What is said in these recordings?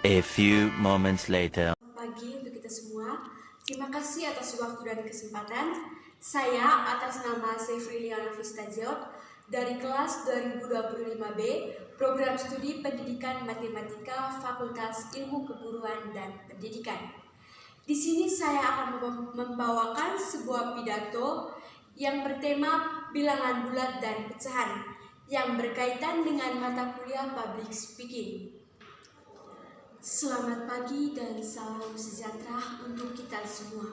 A few moments later. Pagi untuk kita semua. Terima kasih atas waktu dan kesempatan. Saya atas nama Sefriliana Vistajiot dari kelas 2025B, Program Studi Pendidikan Matematika Fakultas Ilmu Keguruan dan Pendidikan. Di sini saya akan membawakan sebuah pidato yang bertema bilangan bulat dan pecahan yang berkaitan dengan mata kuliah Public Speaking. Selamat pagi dan salam sejahtera untuk kita semua.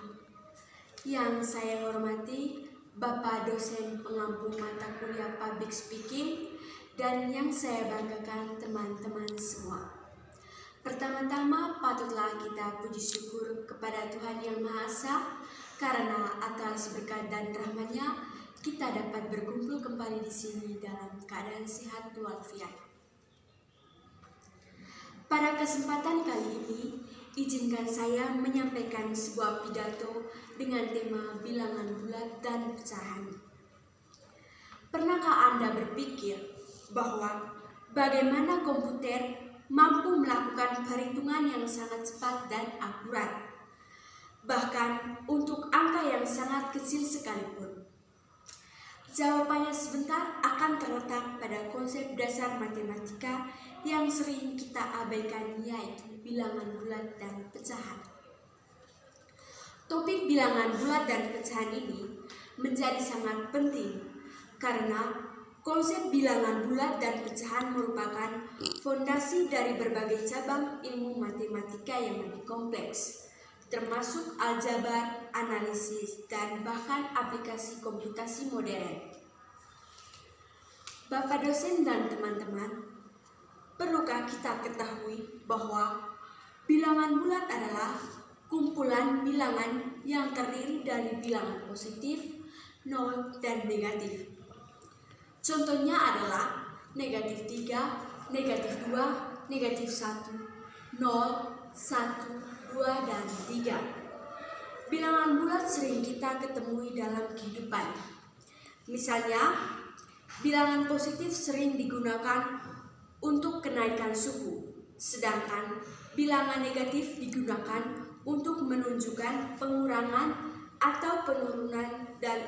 Yang saya hormati Bapak dosen pengampu mata kuliah Public Speaking dan yang saya banggakan teman-teman semua. Pertama-tama patutlah kita puji syukur kepada Tuhan Yang Maha Esa karena atas berkat dan rahmat-Nya kita dapat berkumpul kembali di sini dalam keadaan sehat walafiat. Pada kesempatan kali ini, izinkan saya menyampaikan sebuah pidato dengan tema bilangan bulat dan pecahan. Pernahkah Anda berpikir bahwa bagaimana komputer mampu melakukan perhitungan yang sangat cepat dan akurat, bahkan untuk angka yang sangat kecil sekalipun? Jawabannya sebentar akan terletak pada konsep dasar matematika yang sering kita abaikan, yaitu bilangan bulat dan pecahan. Topik bilangan bulat dan pecahan ini menjadi sangat penting karena konsep bilangan bulat dan pecahan merupakan fondasi dari berbagai cabang ilmu matematika yang lebih kompleks, termasuk aljabar, analisis, dan bahkan aplikasi komputasi modern. Bapak dosen dan teman-teman, perlukah kita ketahui bahwa bilangan bulat adalah kumpulan bilangan yang terdiri dari bilangan positif, 0, dan negatif. Contohnya adalah negatif 3, negatif 2, negatif 1, 0, 1, 2, dan 3. Bilangan bulat sering kita ketemui dalam kehidupan. Misalnya, bilangan positif sering digunakan untuk kenaikan suku, sedangkan bilangan negatif digunakan untuk menunjukkan pengurangan atau penurunan dan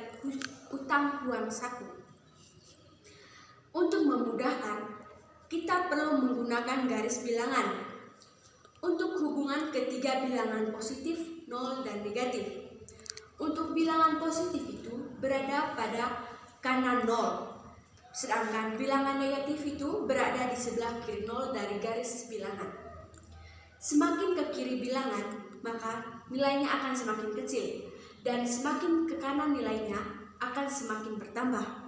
utang uang saku. Untuk memudahkan, kita perlu menggunakan garis bilangan untuk hubungan ketiga bilangan positif, 0, dan negatif. Untuk bilangan positif itu berada pada kanan 0, sedangkan bilangan negatif itu berada di sebelah kiri 0 dari garis bilangan. Semakin ke kiri bilangan, maka nilainya akan semakin kecil, dan semakin ke kanan nilainya akan semakin bertambah.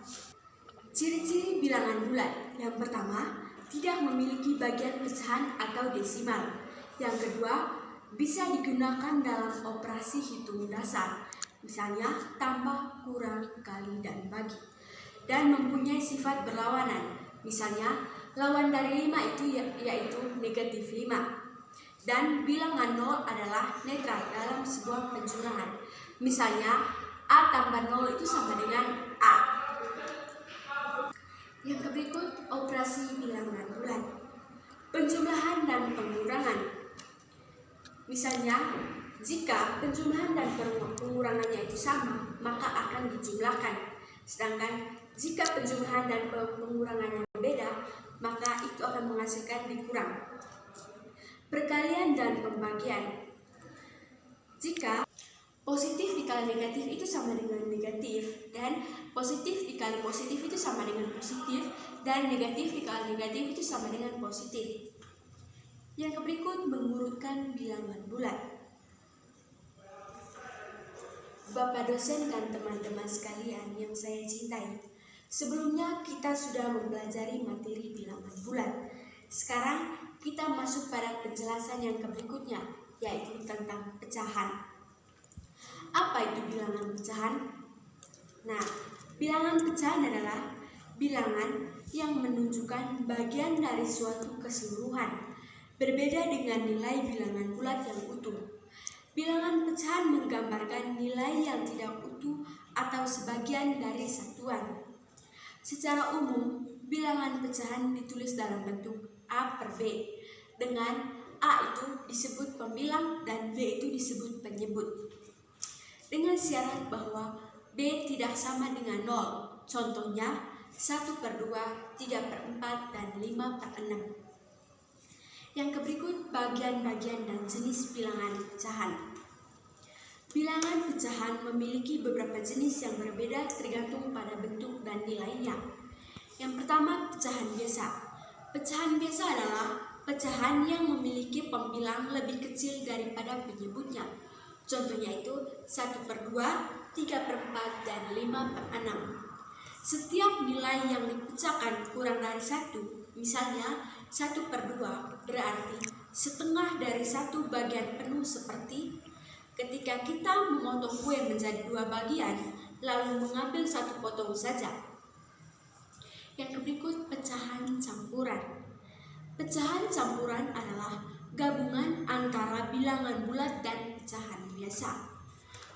Ciri-ciri bilangan bulat: yang pertama, tidak memiliki bagian pecahan atau desimal. Yang kedua, bisa digunakan dalam operasi hitung dasar, misalnya tambah, kurang, kali, dan bagi. Dan mempunyai sifat berlawanan, misalnya lawan dari 5 itu yaitu negatif 5. Dan bilangan 0 adalah netral dalam sebuah penjumlahan, misalnya A tambah 0 itu sama dengan A. Yang berikut operasi bilangan bulat: penjumlahan dan pengurangan. Misalnya, jika penjumlahan dan pengurangannya itu sama, maka akan dijumlahkan. Sedangkan jika penjumlahan dan pengurangannya berbeda, maka itu akan menghasilkan dikurang. Perkalian dan pembagian. Jika positif dikali negatif itu sama dengan negatif, dan positif dikali positif itu sama dengan positif, dan negatif dikali negatif itu sama dengan positif. Yang berikut mengurutkan bilangan bulat. Bapak dosen dan teman-teman sekalian yang saya cintai, sebelumnya kita sudah mempelajari materi bilangan bulat. Sekarang kita masuk pada penjelasan yang berikutnya, yaitu tentang pecahan. Apa itu bilangan pecahan? Nah, bilangan pecahan adalah bilangan yang menunjukkan bagian dari suatu keseluruhan, berbeda dengan nilai bilangan bulat yang utuh. Bilangan pecahan menggambarkan nilai yang tidak utuh atau sebagian dari satuan. Secara umum, bilangan pecahan ditulis dalam bentuk A per B dengan A itu disebut pembilang dan B itu disebut penyebut. Dengan syarat bahwa B tidak sama dengan 0. Contohnya 1/2, 3/4, dan 5/6. Yang berikut bagian-bagian dan jenis bilangan pecahan. Bilangan pecahan memiliki beberapa jenis yang berbeda tergantung pada bentuk dan nilainya. Yang pertama, pecahan biasa. Pecahan biasa adalah pecahan yang memiliki pembilang lebih kecil daripada penyebutnya. Contohnya itu 1/2, 3/4, dan 5/6. Setiap nilai yang dipecahkan kurang dari 1, misalnya 1/2, berarti setengah dari 1 bagian penuh, seperti ketika kita memotong kue menjadi 2 bagian, lalu mengambil 1 potong saja. Yang berikut pecahan campuran. Pecahan campuran adalah gabungan antara bilangan bulat dan pecahan biasa.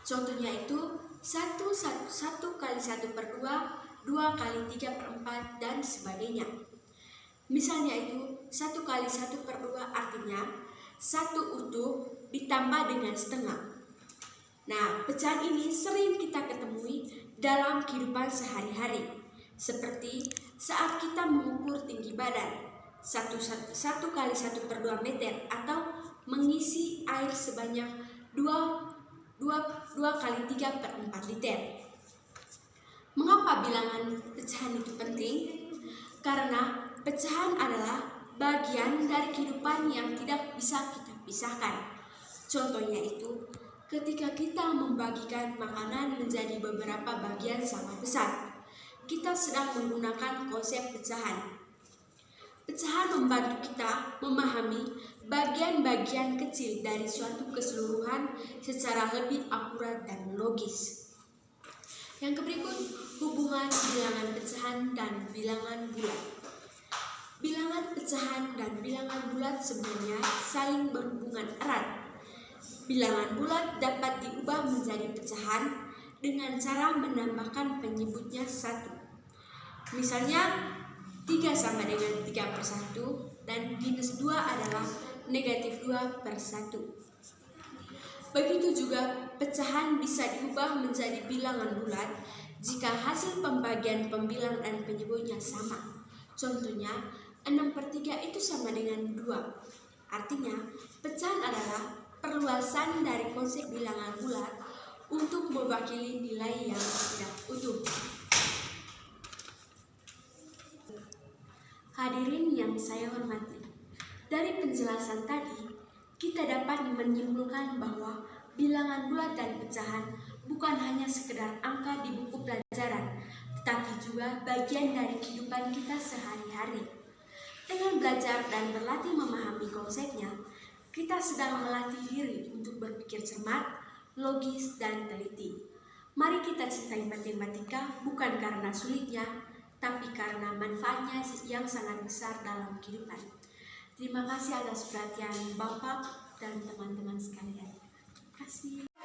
Contohnya itu 1 kali 1/2, 2 kali 3/4, dan sebagainya. Misalnya itu 1 kali 1/2 artinya 1 utuh ditambah dengan setengah. Nah, pecahan ini sering kita ketemui dalam kehidupan sehari-hari, seperti saat kita mengukur tinggi badan 1 kali 1/2 meter, atau mengisi air sebanyak 2 kali 3/4 liter. Mengapa bilangan pecahan itu penting? Karena pecahan adalah bagian dari kehidupan yang tidak bisa kita pisahkan. Contohnya itu ketika kita membagikan makanan menjadi beberapa bagian sama besar, kita sedang menggunakan konsep pecahan. Pecahan membantu kita memahami bagian-bagian kecil dari suatu keseluruhan secara lebih akurat dan logis. Yang berikut, hubungan bilangan pecahan dan bilangan bulat. Bilangan pecahan dan bilangan bulat sebenarnya saling berhubungan erat. Bilangan bulat dapat diubah menjadi pecahan dengan cara menambahkan penyebutnya 1. Misalnya 3 sama dengan 3/1 dan -2 adalah -2/1. Begitu juga pecahan bisa diubah menjadi bilangan bulat jika hasil pembagian pembilang dan penyebutnya sama. Contohnya 6/3 itu sama dengan 2. Artinya pecahan adalah perluasan dari konsep bilangan bulat untuk mewakili nilai yang tidak utuh. Hadirin yang saya hormati, dari penjelasan tadi kita dapat menyimpulkan bahwa bilangan bulat dan pecahan bukan hanya sekedar angka di buku pelajaran, tetapi juga bagian dari kehidupan kita sehari-hari. Dengan belajar dan berlatih memahami konsepnya, kita sedang melatih diri untuk berpikir cermat, logis, dan teliti. Mari kita cintai matematika bukan karena sulitnya, tapi karena manfaatnya yang sangat besar dalam kehidupan. Terima kasih atas perhatian Bapak dan teman-teman sekalian. Terima kasih.